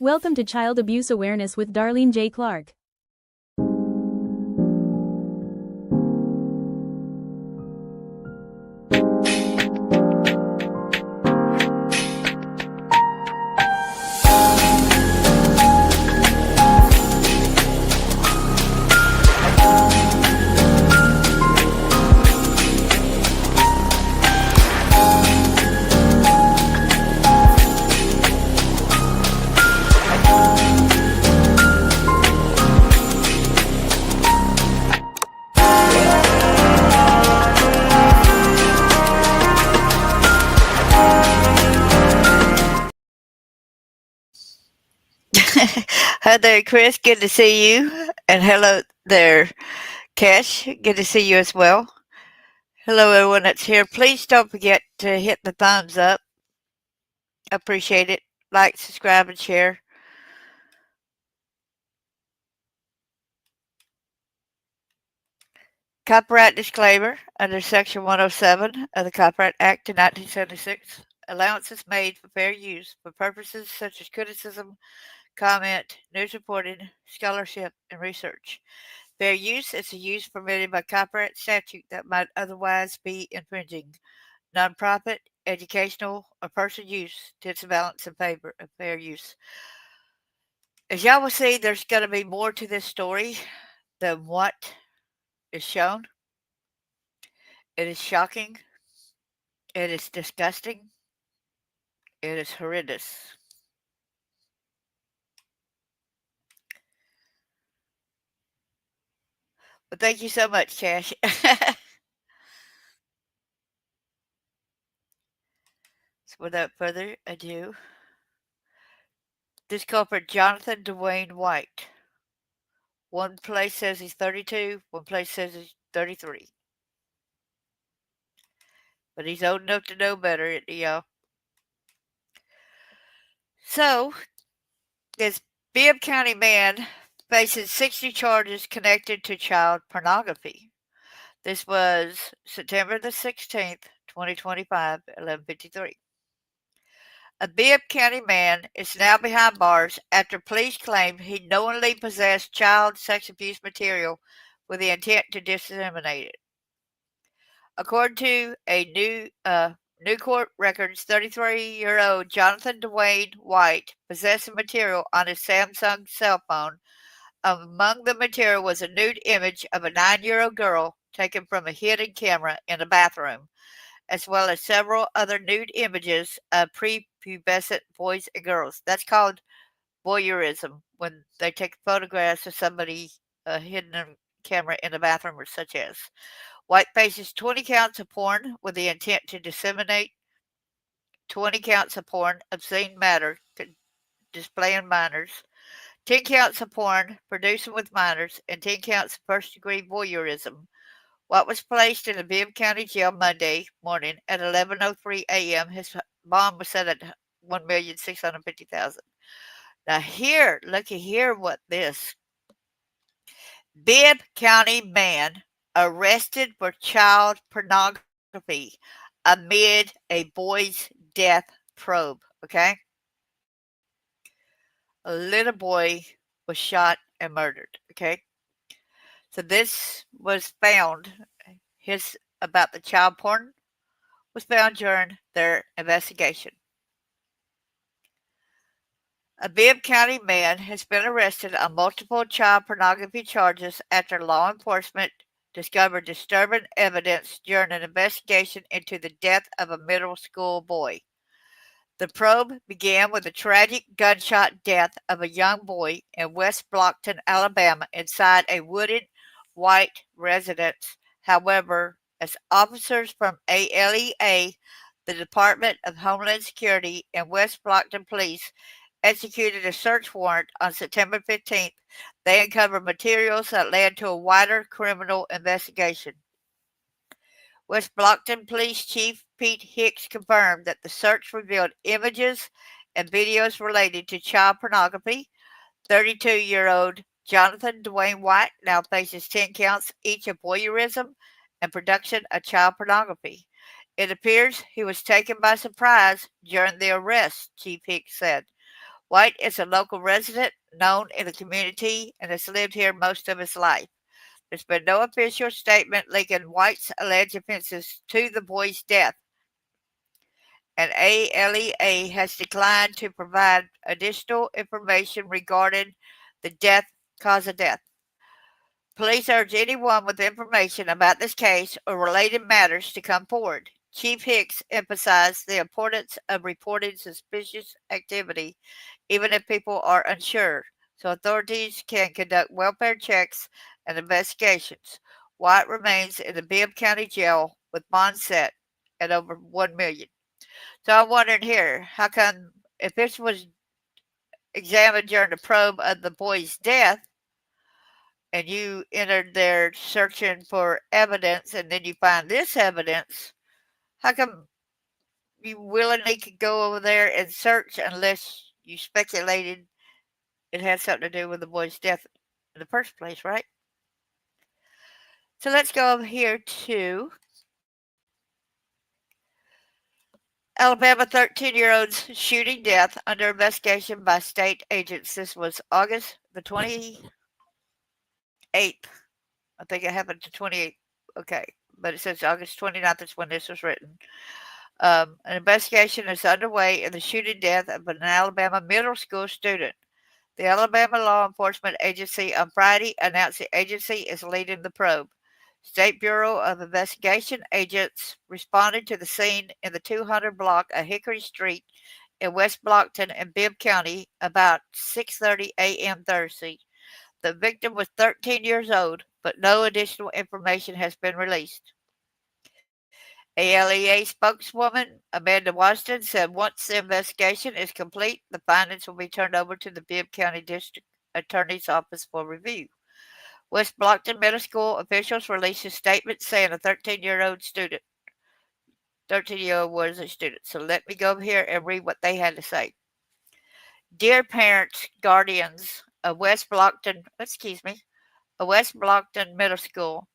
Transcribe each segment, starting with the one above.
Welcome to Child Abuse Awareness with Darlene J. Clark. Hi there, Chris. Good to see you. And hello there, Cash. Good to see you as well. Hello, everyone that's here. Please don't forget to hit the thumbs up. Appreciate it. Like, subscribe, and share. Copyright disclaimer under Section 107 of the Copyright Act of 1976. Allowances made for fair use for purposes such as criticism, comment, news reporting, scholarship, and research. Fair use is a use permitted by copyright statute that might otherwise be infringing. Nonprofit, educational, or personal use tends to balance in favor of fair use. As y'all will see, there's going to be more to this story than what is shown. It is shocking. It is disgusting. It is horrendous. But thank you so much, Cash. So without further ado, this culprit, Jonathan Dewayne White. One place says he's 32, one place says he's 33. But he's old enough to know better, isn't he, y'all? So, this Bibb County man faces 60 charges connected to child pornography. This was September the 16th, 2025, 11:53. A Bibb County man is now behind bars after police claim he knowingly possessed child sex abuse material with the intent to disseminate it. According to a new court records, 33-year-old Jonathan Dewayne White possessed the material on his Samsung cell phone. Among the material was a nude image of a 9-year-old girl taken from a hidden camera in a bathroom, as well as several other nude images of prepubescent boys and girls. That's called voyeurism, when they take photographs of somebody hidden in a camera in a bathroom or such as. White faces 20 counts of porn with the intent to disseminate, 20 counts of porn, obscene matter, displaying minors, 10 counts of porn, producing with minors, and 10 counts of first-degree voyeurism. White was placed in the Bibb County Jail Monday morning at 11:03 a.m. His bond was set at $1,650,000. Now looky here what this Bibb County man arrested for child pornography amid a boy's death probe, okay? A little boy was shot and murdered, okay? So this was found, about the child porn was found during their investigation. A Bibb County man has been arrested on multiple child pornography charges after law enforcement discovered disturbing evidence during an investigation into the death of a middle school boy. The probe began with the tragic gunshot death of a young boy in West Blockton, Alabama, inside a wooded white residence. However, as officers from ALEA, the Department of Homeland Security, and West Blockton Police executed a search warrant on September 15th, they uncovered materials that led to a wider criminal investigation. West Blockton Police Chief Pete Hicks confirmed that the search revealed images and videos related to child pornography. 32-year-old Jonathan Dewayne White now faces 10 counts each of voyeurism and production of child pornography. It appears he was taken by surprise during the arrest, Chief Hicks said. White is a local resident known in the community and has lived here most of his life. There's been no official statement linking White's alleged offenses to the boy's death, and ALEA has declined to provide additional information regarding the cause of death. Police urge anyone with information about this case or related matters to come forward. Chief Hicks emphasized the importance of reporting suspicious activity, even if people are unsure, so authorities can conduct welfare checks and investigations. White remains in the Bibb County Jail with bond set at over $1 million. So I'm wondering here, how come if this was examined during the probe of the boy's death, and you entered there searching for evidence and then you find this evidence, how come you willingly could go over there and search unless you speculated it had something to do with the boy's death in the first place, right? So let's go over here to Alabama 13-year-old's shooting death under investigation by state agents. This was August the 28th. I think it happened to 28th. Okay. But it says August 29th is when this was written. An investigation is underway in the shooting death of an Alabama middle school student. The Alabama Law Enforcement Agency on Friday announced the agency is leading the probe. State Bureau of Investigation agents responded to the scene in the 200 block of Hickory Street in West Blockton and Bibb County about 6:30 a.m. Thursday. The victim was 13 years old, but no additional information has been released. ALEA spokeswoman Amanda Washington said once the investigation is complete, the findings will be turned over to the Bibb County District Attorney's Office for review. West Blockton Middle School officials released a statement saying a 13-year-old was a student. So let me go over here and read what they had to say. Dear parents, guardians of West Blockton Middle School,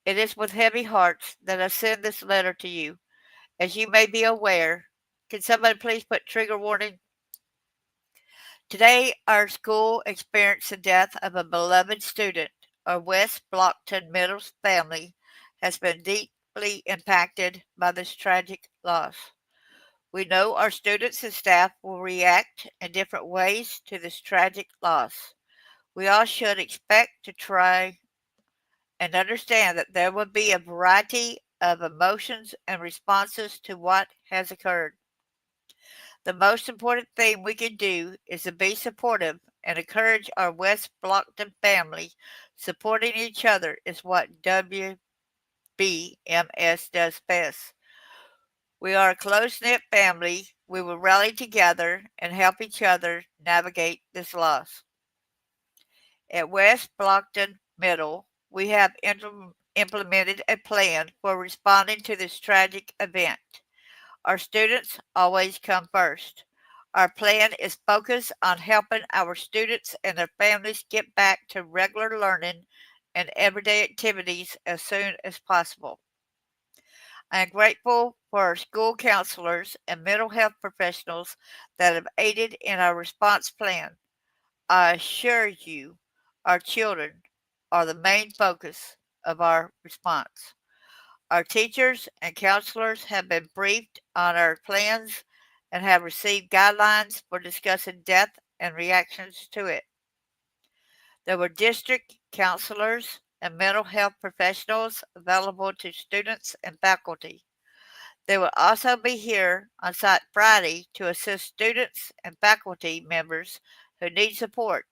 it is with heavy hearts that I send this letter to you. As you may be aware, can somebody please put trigger warning? Today, our school experienced the death of a beloved student. Our West Blockton Middle family has been deeply impacted by this tragic loss. We know our students and staff will react in different ways to this tragic loss. We all should expect to try and understand that there will be a variety of emotions and responses to what has occurred. The most important thing we can do is to be supportive and encourage our West Blockton family. Supporting each other is what WBMS does best. We are a close-knit family. We will rally together and help each other navigate this loss. At West Blockton Middle, we have implemented a plan for responding to this tragic event. Our students always come first. Our plan is focused on helping our students and their families get back to regular learning and everyday activities as soon as possible. I am grateful for our school counselors and mental health professionals that have aided in our response plan. I assure you, our children are the main focus of our response. Our teachers and counselors have been briefed on our plans and have received guidelines for discussing death and reactions to it. There were district counselors and mental health professionals available to students and faculty. They will also be here on site Friday to assist students and faculty members who need support.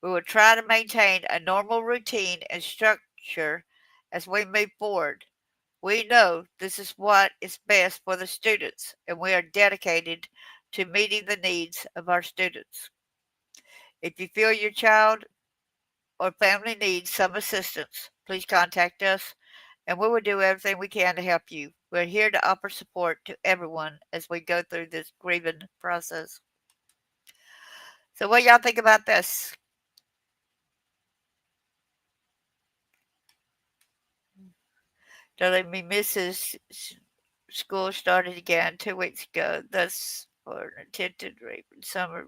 We will try to maintain a normal routine and structure as we move forward. We know this is what is best for the students, and we are dedicated to meeting the needs of our students. If you feel your child or family needs some assistance, please contact us, and we will do everything we can to help you. We're here to offer support to everyone as we go through this grieving process. So, what y'all think about this? Darling, me misses school started again 2 weeks ago. Thus for an attempted rape in summer.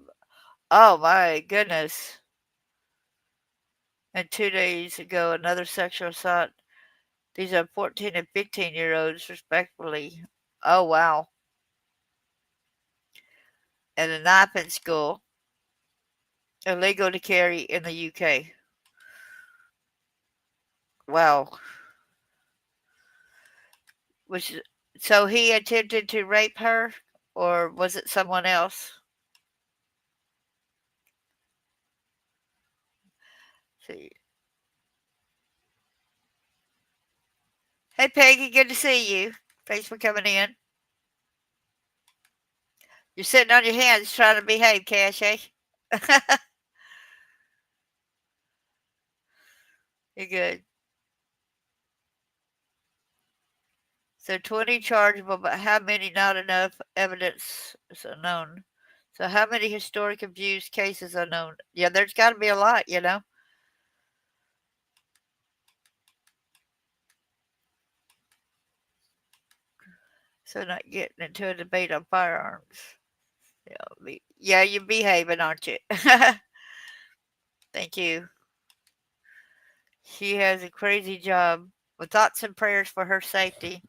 Oh my goodness. And 2 days ago, another sexual assault. These are 14 and 15-year-olds, respectively. Oh, wow. And a knife in school. Illegal to carry in the UK. Wow. Was so he attempted to rape her, or was it someone else? See. Hey, Peggy, good to see you. Thanks for coming in. You're sitting on your hands trying to behave, Cash, eh? You're good. So 20 chargeable, but how many not enough evidence is unknown? So how many historic abuse cases unknown? Yeah, there's got to be a lot, you know. So not getting into a debate on firearms. Yeah, you're behaving, aren't you? Thank you. She has a crazy job. With thoughts and prayers for her safety.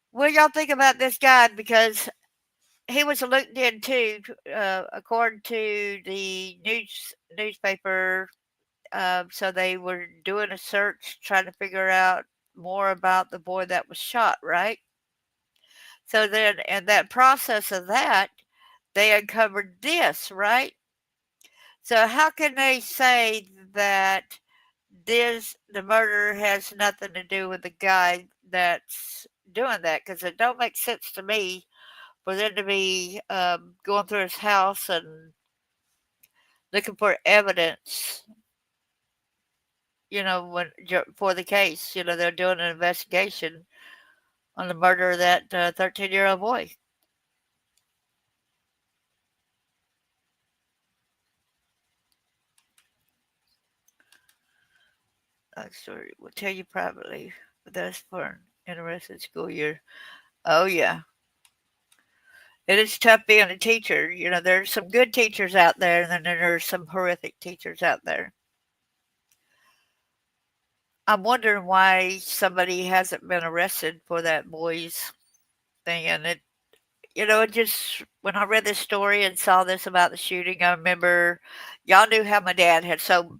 What do y'all think about this guy? Because he was looked into, according to the newspaper. So they were doing a search, trying to figure out more about the boy that was shot. Right. So then, in that process of that, they uncovered this. Right. So how can they say that the murder has nothing to do with the guy that's doing that? Because it don't make sense to me for them to be going through his house and looking for evidence, for the case. They're doing an investigation on the murder of that 13-year-old boy. Story will tell you privately, but that's for an interesting school year. Oh yeah, it is tough being a teacher. There's some good teachers out there, and then there's some horrific teachers out there. I'm wondering why somebody hasn't been arrested for that boy's thing. And it just, when I read this story and saw this about the shooting, I remember y'all knew how my dad had sold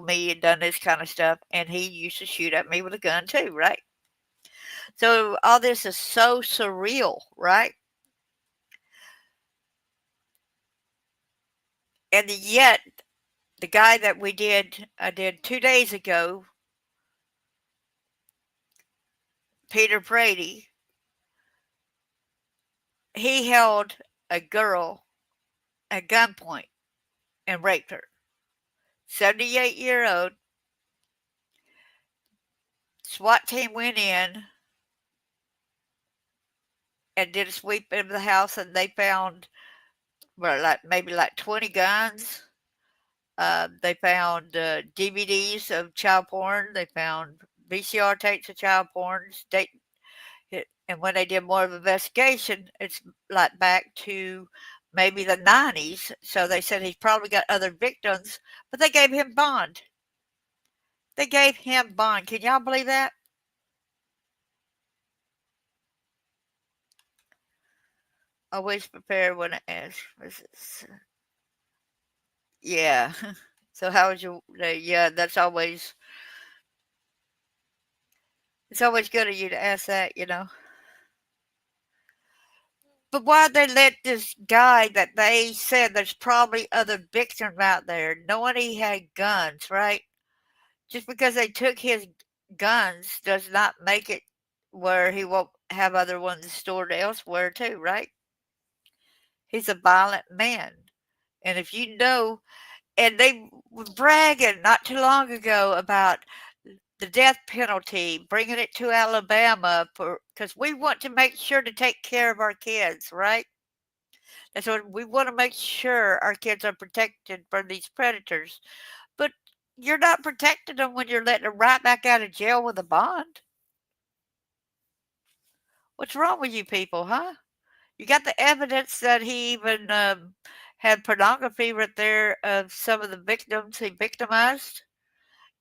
me and done this kind of stuff. And he used to shoot at me with a gun too, right? So all this is so surreal, right? And yet, the guy that I did 2 days ago, Peter Brady, he held a girl at gunpoint and raped her. 78-year-old. SWAT team went in and did a sweep of the house, and they found maybe 20 guns. They found DVDs of child porn. They found VCR tapes of child porn. And when they did more of an investigation, it's back to maybe the 90s. So they said he's probably got other victims, but they gave him bond. They gave him bond. Can y'all believe that? Always prepared when it asks. Yeah. So how was your day? Yeah, it's always good of you to ask that. But why'd they let this guy that they said there's probably other victims out there, knowing he had guns, right? Just because they took his guns does not make it where he won't have other ones stored elsewhere too, right? He's a violent man. And if you know, and they were bragging not too long ago about the death penalty, bringing it to Alabama because we want to make sure to take care of our kids, right? And so we want to make sure our kids are protected from these predators. But you're not protecting them when you're letting them right back out of jail with a bond. What's wrong with you people, huh? You got the evidence that he even had pornography right there of some of the victims he victimized,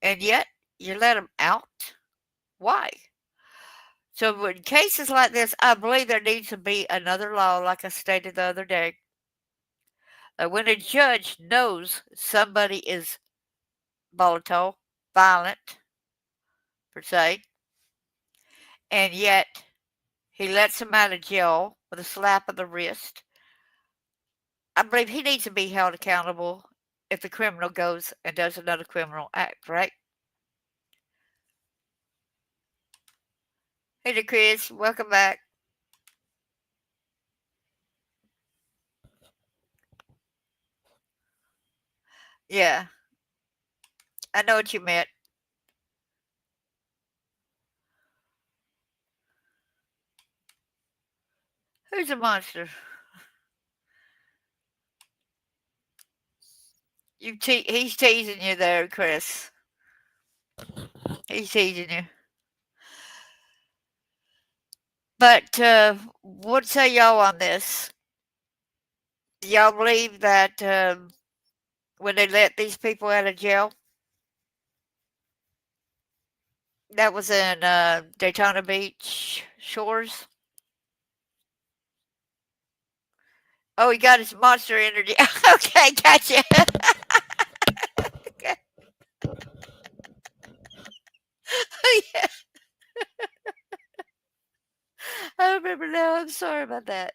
and yet you let him out? Why? So in cases like this, I believe there needs to be another law, like I stated the other day, that when a judge knows somebody is volatile, violent, per se, and yet he lets them out of jail with a slap of the wrist, I believe he needs to be held accountable if the criminal goes and does another criminal act, right? Hey there, Chris. Welcome back. Yeah, I know what you meant. Who's a monster? He's teasing you there, Chris. He's teasing you. But what say y'all on this? Y'all believe that when they let these people out of jail, that was in Daytona Beach shores? Oh, he got his monster energy. Okay, gotcha. Okay. Yeah, I remember now. I'm sorry about that.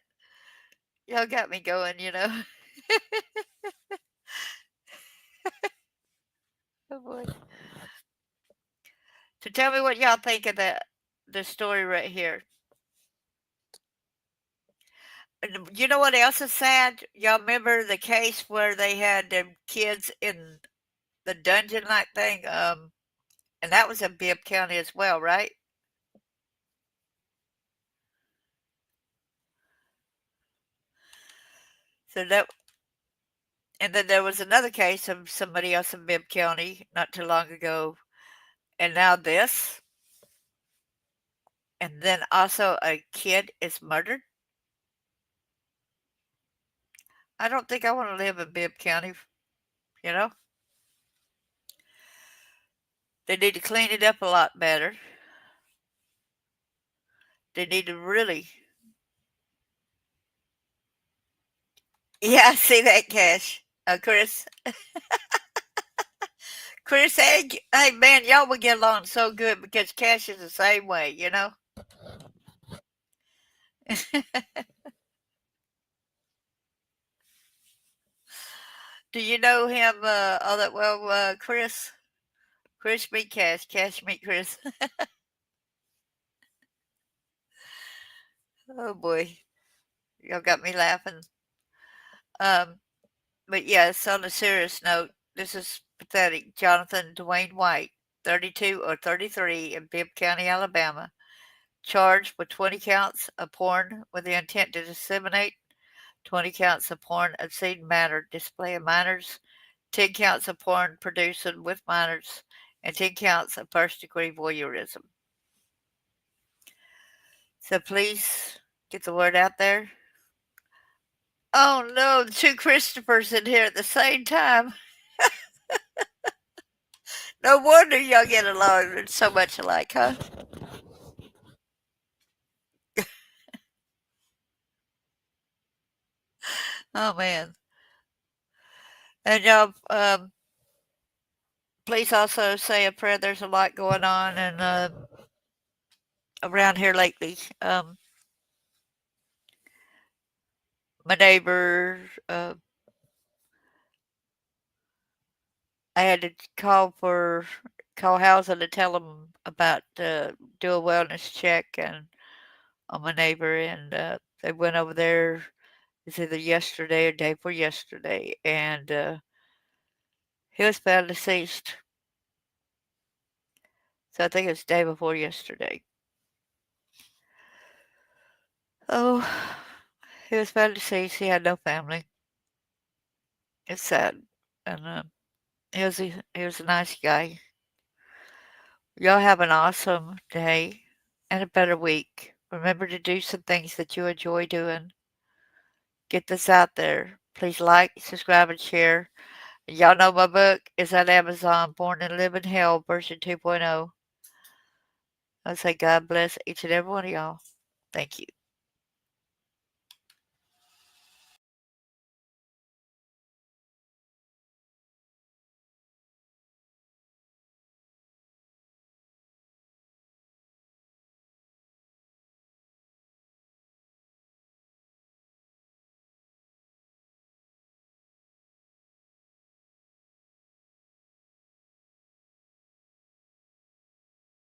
Y'all got me going. Oh boy. So tell me what y'all think of the story right here. And you know what else is sad? Y'all remember the case where they had them kids in the dungeon like thing? And that was in Bibb County as well, right? So that, and then there was another case of somebody else in Bibb County not too long ago, and now this, and then also a kid is murdered. I don't think I want to live in Bibb County. You know, they need to clean it up a lot better. They need to really, yeah, I see that, Cash. Chris. Chris, hey, man, y'all would get along so good because Cash is the same way. Do you know him all that well, Chris? Chris meet Cash, Cash meet Chris. Oh boy, y'all got me laughing. Um, but yes, on a serious note, this is pathetic. Jonathan Dewayne White, 32 or 33 in Bibb County, Alabama, charged with 20 counts of porn with the intent to disseminate, 20 counts of porn obscene matter display of minors, 10 counts of porn producing with minors, and 10 counts of first degree voyeurism. So please get the word out there. Oh no, the two Christophers in here at the same time. No wonder y'all get along. It's so much alike, huh? Oh man. And y'all, please also say a prayer. There's a lot going on and around here lately. My neighbor, I had to call housing to tell them about do a wellness check and on my neighbor, and they went over there. It's either yesterday or day before yesterday, and he was found deceased. So I think it's day before yesterday. Oh, he was found deceased. He had no family. It's sad, and he was a nice guy. Y'all have an awesome day and a better week. Remember to do some things that you enjoy doing. get this out there. Please like, subscribe, and share. Y'all know my book is at Amazon, Born and Live in Hell, version 2.0. I say God bless each and every one of y'all. Thank you.